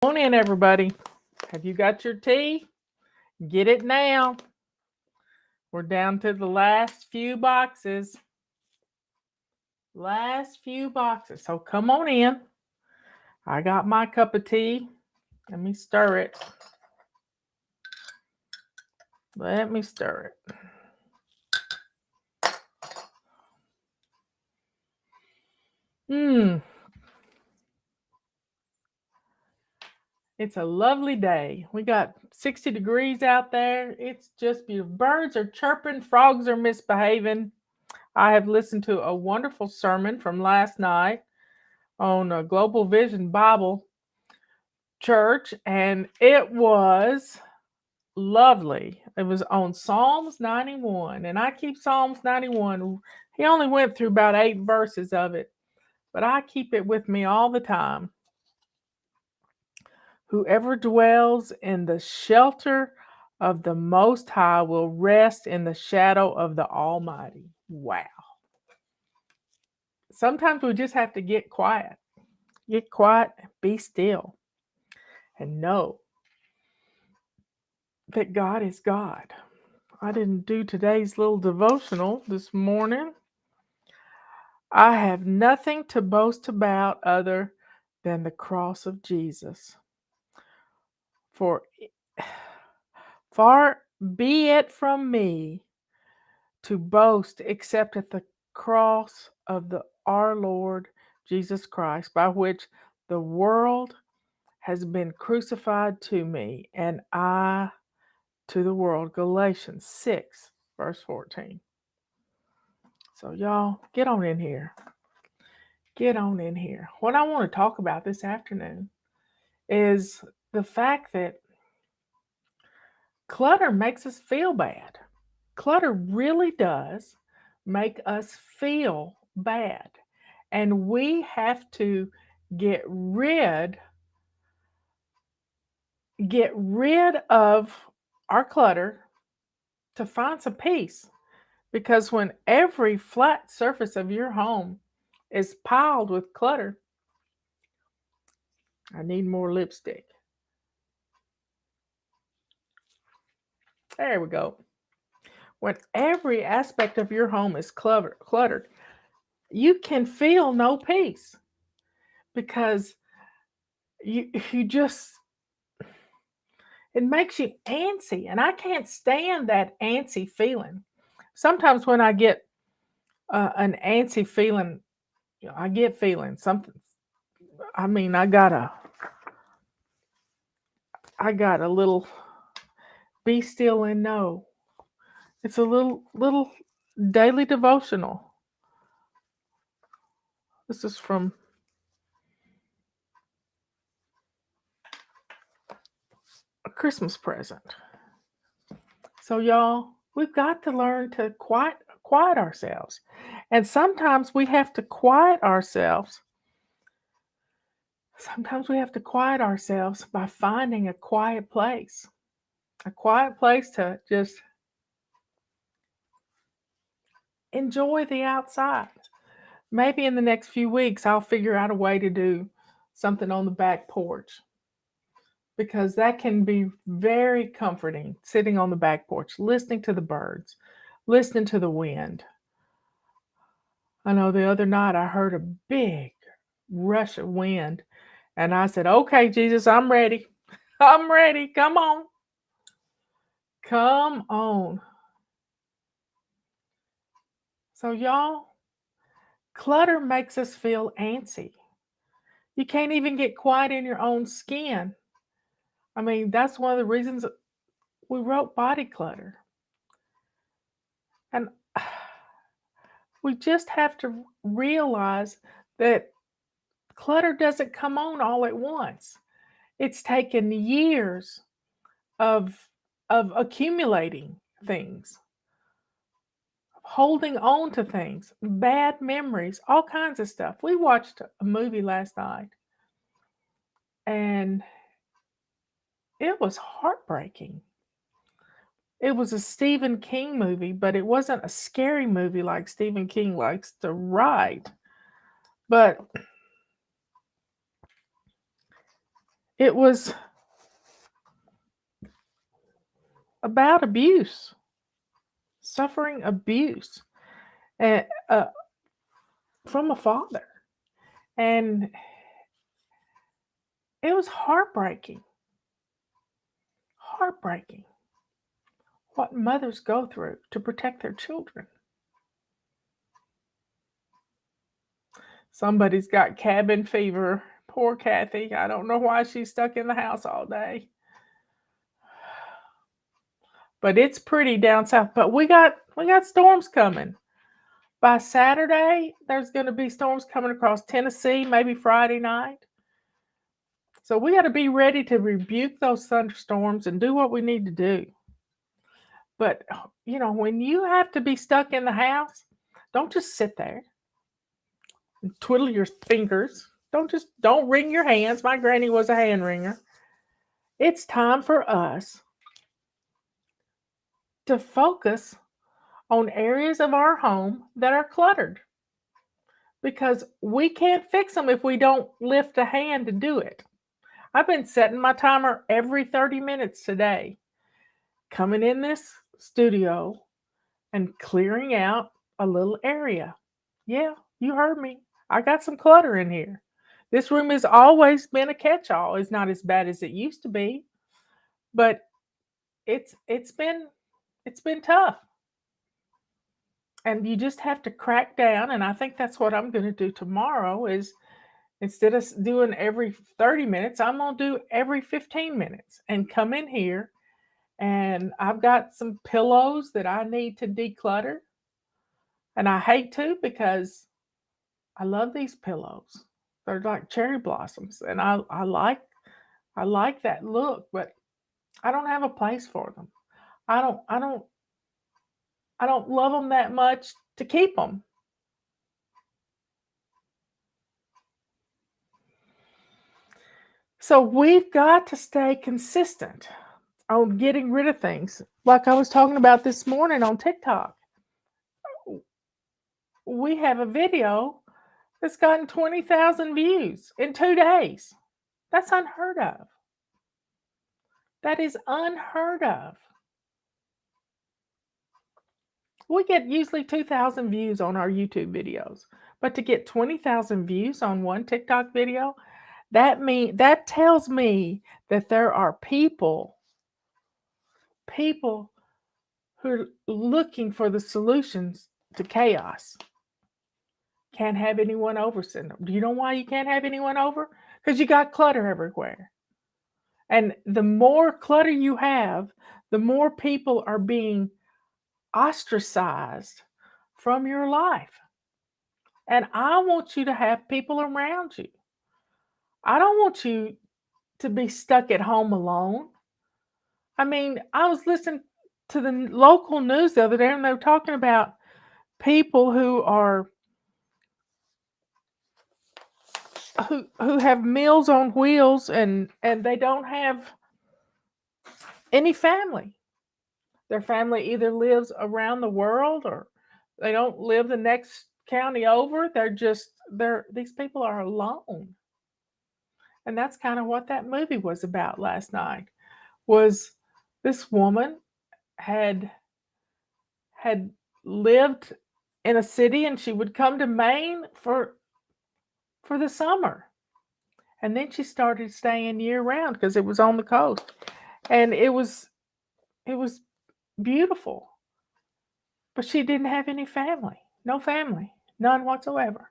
On in, everybody. Have you got your tea? Get it now. We're down to the last few boxes. Last few boxes. So come on in. I got my cup of tea. Let me stir it. Let me stir it. Mmm. It's a lovely day. We got 60 degrees out there. It's just beautiful. Birds are chirping, frogs are misbehaving. I have listened to a wonderful sermon from last night on a Global Vision Bible Church, and it was lovely. It was on Psalms 91, and I keep Psalms 91. He only went through about 8 verses of it, but I keep it with me all the time. Whoever dwells in the shelter of the Most High will rest in the shadow of the Almighty. Wow. Sometimes we just have to get quiet. Get quiet, be still, and know that God is God. I didn't do today's little devotional this morning. I have nothing to boast about other than the cross of Jesus. For far be it from me to boast except at the cross of our Lord Jesus Christ, by which the world has been crucified to me, and I to the world. Galatians 6, verse 14. So, y'all, get on in here. Get on in here. What I want to talk about this afternoon is the fact that clutter makes us feel bad. Clutter really does make us feel bad. And we have to get rid of our clutter to find some peace. Because when every flat surface of your home is piled with clutter, I need more lipstick. There we go. When every aspect of your home is cluttered, you can feel no peace because you just, it makes you antsy, and I can't stand that antsy feeling. Sometimes when I get an antsy feeling, I get feeling something. I mean, I got a little be still and know. It's a little daily devotional. This is from a Christmas present. So y'all, we've got to learn to quiet ourselves. And sometimes we have to quiet ourselves. Sometimes we have to quiet ourselves by finding a quiet place. A quiet place to just enjoy the outside. Maybe in the next few weeks I'll figure out a way to do something on the back porch, because that can be very comforting, sitting on the back porch, listening to the birds, listening to the wind. I know the other night I heard a big rush of wind, and I said, "Okay, Jesus, I'm ready. I'm ready. Come on. Come on." So, y'all, clutter makes us feel antsy. You can't even get quiet in your own skin. I mean, that's one of the reasons we wrote Body Clutter. And we just have to realize that clutter doesn't come on all at once. It's taken years of accumulating things, holding on to things, bad memories, all kinds of stuff. We watched a movie last night, and it was heartbreaking. It was a Stephen King movie, but it wasn't a scary movie like Stephen King likes to write. But It was about abuse, suffering abuse, and from a father, and it was heartbreaking. Heartbreaking what mothers go through to protect their children. Somebody's got cabin fever. Poor Kathy. I don't know why she's stuck in the house all day. But it's pretty down south. But we got storms coming. By Saturday, there's going to be storms coming across Tennessee, maybe Friday night. So we got to be ready to rebuke those thunderstorms and do what we need to do. But when you have to be stuck in the house, don't just sit there and twiddle your fingers. Don't wring your hands. My granny was a hand wringer. It's time for us to focus on areas of our home that are cluttered, because we can't fix them if we don't lift a hand to do it. I've been setting my timer every 30 minutes today, coming in this studio and clearing out a little area. Yeah, you heard me. I got some clutter in here. This room has always been a catch-all. It's not as bad as it used to be, but it's been tough. And you just have to crack down, and I think that's what I'm going to do tomorrow is instead of doing every 30 minutes, I'm going to do every 15 minutes and come in here, and I've got some pillows that I need to declutter. And I hate to, because I love these pillows. They're like cherry blossoms, and I like that look, but I don't have a place for them. I don't love them that much to keep them. So we've got to stay consistent on getting rid of things. Like I was talking about this morning on TikTok. We have a video that's gotten 20,000 views in 2 days. That's unheard of. That is unheard of. We get usually 2,000 views on our YouTube videos, but to get 20,000 views on one TikTok video, that tells me that there are people who are looking for the solutions to chaos. Can't have anyone over syndrome. Do you know why you can't have anyone over? Because you got clutter everywhere. And the more clutter you have, the more people are being ostracized from your life. And I want you to have people around you. I don't want you to be stuck at home alone. I mean, I was listening to the local news the other day, and they were talking about people who have meals on wheels, and they don't have any family. Their family either lives around the world, or they don't live the next county over. These people are alone. And that's kind of what that movie was about last night. Was this woman had lived in a city, and she would come to Maine for the summer. And then she started staying year round because it was on the coast. And it was beautiful. But she didn't have any family. No family. None whatsoever.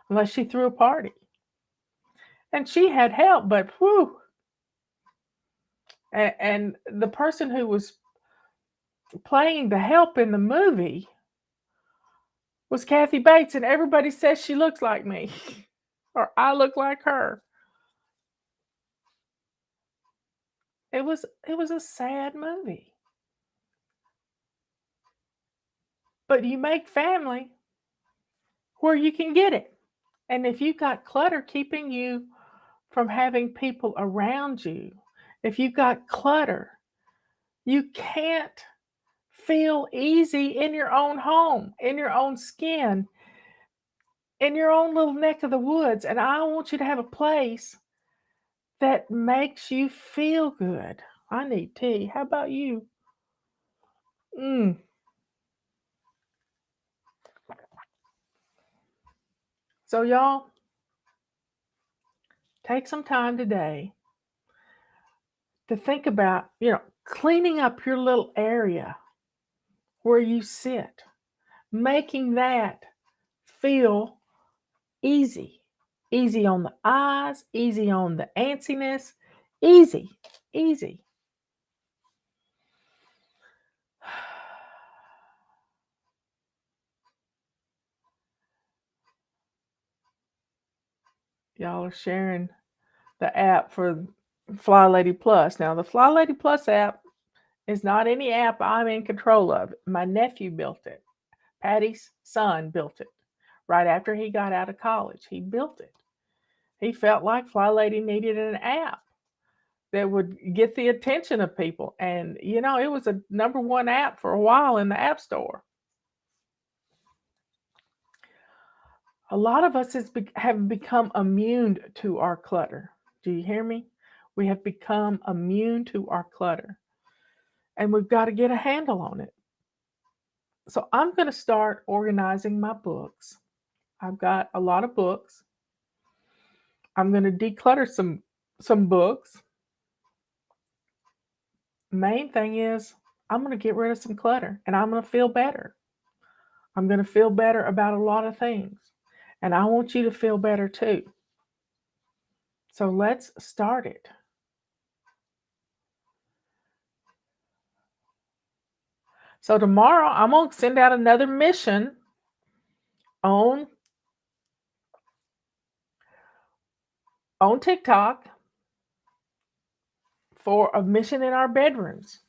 Unless she threw a party. And she had help, but whew. And the person who was playing the help in the movie was Kathy Bates, and everybody says she looks like me. Or I look like her. It was a sad movie. But you make family where you can get it. And if you've got clutter keeping you from having people around you, if you've got clutter, you can't feel easy in your own home, in your own skin, in your own little neck of the woods. And I want you to have a place that makes you feel good. I need tea. How about you? Mm. So, y'all, take some time today to think about, cleaning up your little area where you sit, making that feel easy. Easy on the eyes, easy on the antsiness, easy, easy. Y'all are sharing the app for FlyLady Plus. Now, the FlyLady Plus app is not any app I'm in control of. My nephew built it. Patty's son built it. Right after he got out of college, he built it. He felt like FlyLady needed an app that would get the attention of people. And, it was a number one app for a while in the App Store. A lot of us have become immune to our clutter. Do you hear me? We have become immune to our clutter. And we've got to get a handle on it. So I'm going to start organizing my books. I've got a lot of books. I'm going to declutter some books. Main thing is I'm going to get rid of some clutter and I'm going to feel better. I'm going to feel better about a lot of things. And I want you to feel better too. So let's start it. So tomorrow I'm going to send out another mission on TikTok for a mission in our bedrooms.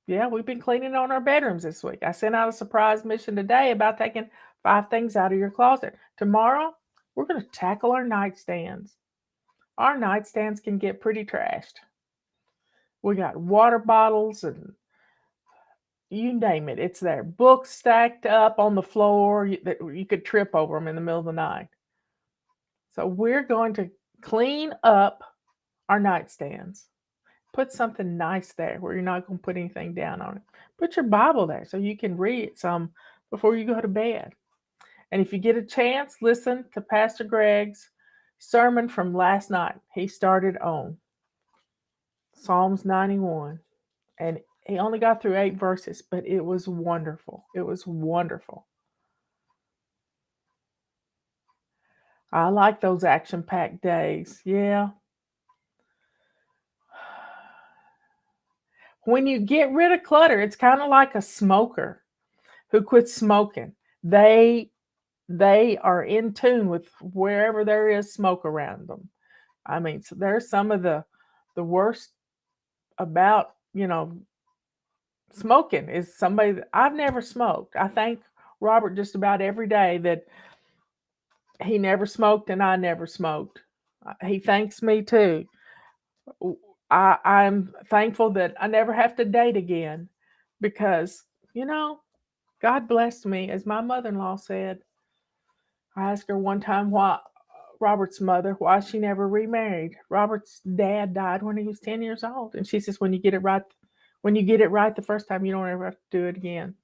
Yeah, we've been cleaning on our bedrooms this week. I sent out a surprise mission today about taking 5 things out of your closet. Tomorrow, we're going to tackle our nightstands. Our nightstands can get pretty trashed. We got water bottles and you name it, it's there. Books stacked up on the floor that you could trip over them in the middle of the night. So we're going to clean up our nightstands. Put something nice there where you're not going to put anything down on it. Put your Bible there so you can read some before you go to bed. And if you get a chance, listen to Pastor Greg's sermon from last night. He started on Psalms 91. And he only got through 8 verses, but it was wonderful. It was wonderful. I like those action-packed days. Yeah. When you get rid of clutter, it's kind of like a smoker who quits smoking. They are in tune with wherever there is smoke around them. I mean, so there's some of the worst about, smoking is somebody that I've never smoked. I thank Robert just about every day that he never smoked and I never smoked. He thanks me too. I'm thankful that I never have to date again because, God blessed me. As my mother-in-law said, I asked her one time Robert's mother, why she never remarried. Robert's dad died when he was 10 years old. And she says, when you get it right the first time, you don't ever have to do it again.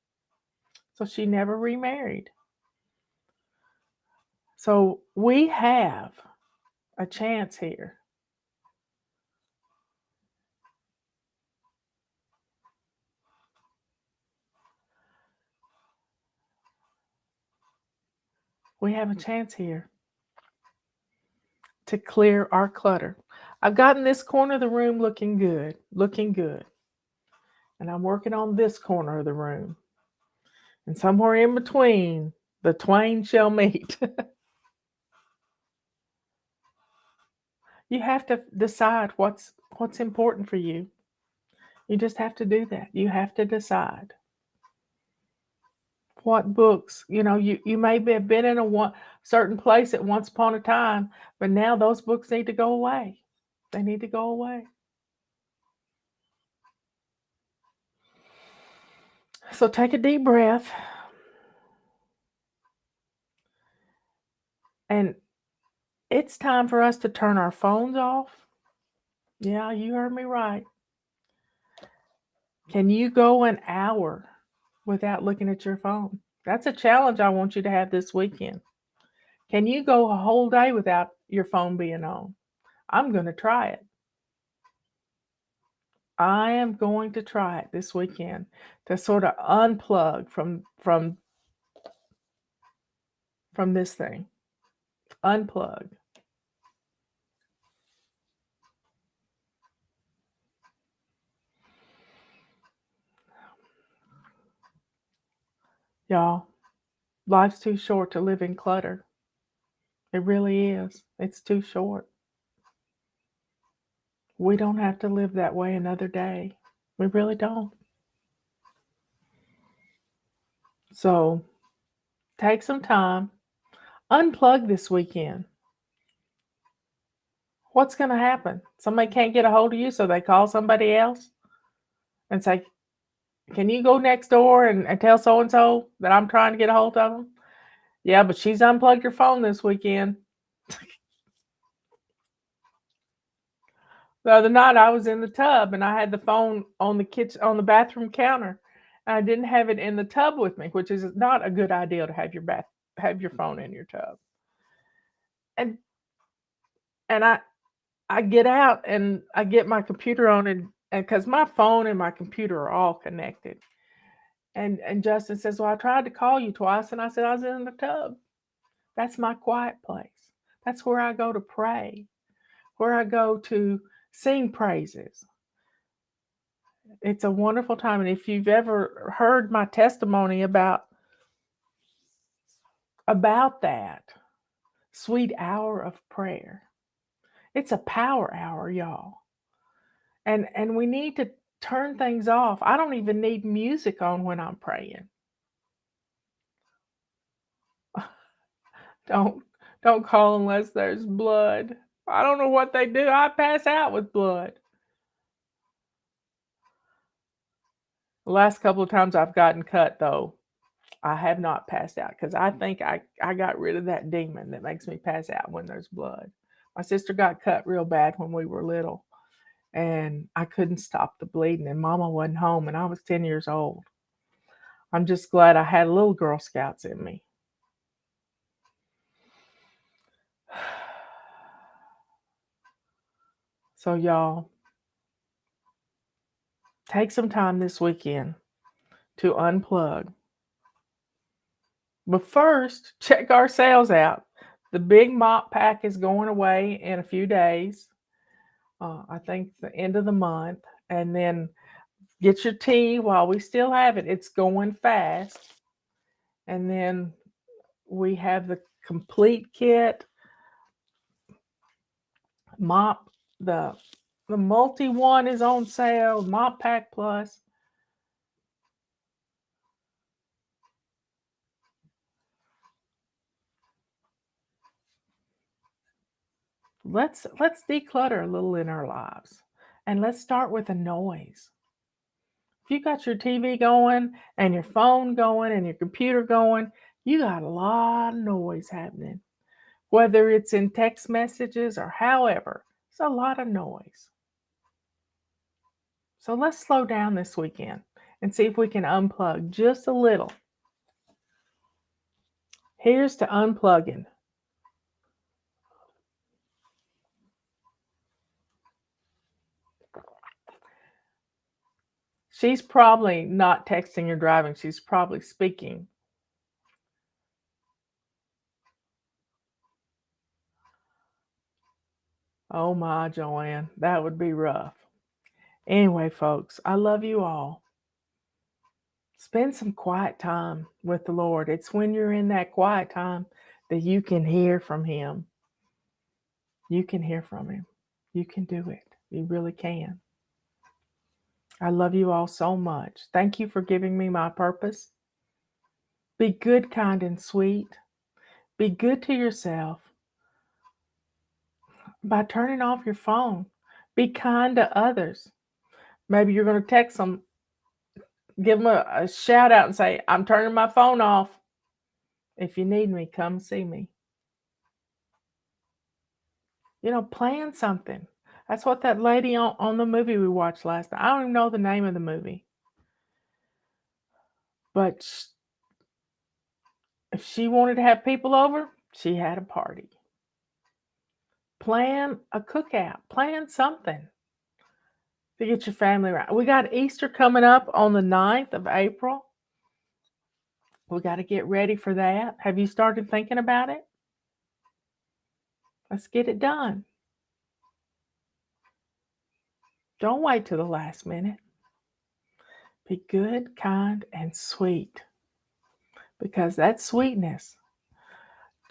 So she never remarried. So we have a chance here. We have a chance here to clear our clutter. I've gotten this corner of the room looking good. And I'm working on this corner of the room. And somewhere in between, the twain shall meet. You have to decide what's important for you. You just have to do that. You have to decide what books, you may have been in a certain place at once upon a time, but now those books need to go away. They need to go away. So take a deep breath and It's time for us to turn our phones off. Yeah, you heard me right. Can you go an hour without looking at your phone? That's a challenge I want you to have this weekend. Can you go a whole day without your phone being on? I'm going to try it. I am going to try it this weekend to sort of unplug from this thing. Unplug. Y'all, life's too short to live in clutter. It really is. It's too short. We don't have to live that way another day. We really don't. So take some time, unplug this weekend. What's going to happen? Somebody can't get a hold of you, so they call somebody else and say, can you go next door and tell so and so that I'm trying to get a hold of them? Yeah, but she's unplugged her phone this weekend. The other night I was in the tub and I had the phone on the bathroom counter. And I didn't have it in the tub with me, which is not a good idea to have your phone in your tub. And and I get out and I get my computer on and because my phone and my computer are all connected. And Justin says, "Well, I tried to call you twice," and I said, "I was in the tub." That's my quiet place. That's where I go to pray, where I go to sing praises. It's a wonderful time. And if you've ever heard my testimony about that sweet hour of prayer, it's a power hour, y'all. And we need to turn things off. I don't even need music on when I'm praying. Don't don't call unless there's blood. I don't know what they do. I pass out with blood. The last couple of times I've gotten cut though, I have not passed out because I think I got rid of that demon that makes me pass out when there's blood. My sister got cut real bad when we were little, and I couldn't stop the bleeding, and Mama wasn't home, and I was 10 years old. I'm just glad I had little Girl Scouts in me. So, y'all, take some time this weekend to unplug. But first, check our sales out. The big mop pack is going away in a few days. I think the end of the month. And then get your tea while we still have it. It's going fast. And then we have the complete kit mop. The multi one is on sale. Mop pack plus. Let's declutter a little in our lives, and let's start with a noise. If you got your TV going and your phone going and your computer going, you got a lot of noise happening. Whether it's in text messages or however, it's a lot of noise. So let's slow down this weekend and see if we can unplug just a little. Here's to unplugging. She's probably not texting or driving, she's probably speaking. Oh my, Joanne, that would be rough. Anyway, folks, I love you all. Spend some quiet time with the Lord. It's when you're in that quiet time that you can hear from Him. You can hear from Him. You can do it. You really can. I love you all so much. Thank you for giving me my purpose. Be good, kind, and sweet. Be good to yourself by turning off your phone. Be kind to others. Maybe you're going to text them, give them a shout out and say, I'm turning my phone off. If you need me, come see me. Plan something. That's what that lady on the movie we watched last night. I don't even know the name of the movie, but if she wanted to have people over, she had a party. Plan a cookout. Plan something to get your family around. We got Easter coming up on the 9th of April. We got to get ready for that. Have you started thinking about it? Let's get it done. Don't wait till the last minute. Be good, kind, and sweet, because that sweetness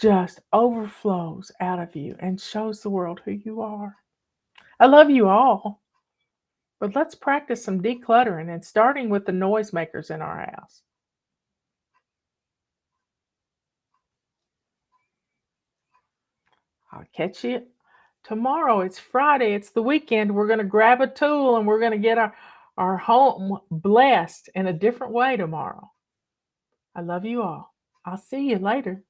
just overflows out of you and shows the world who you are. I love you all, but let's practice some decluttering and starting with the noisemakers in our house. I'll catch you tomorrow. It's Friday, it's the weekend. We're going to grab a tool and we're going to get our home blessed in a different way tomorrow. I love you all. I'll see you later.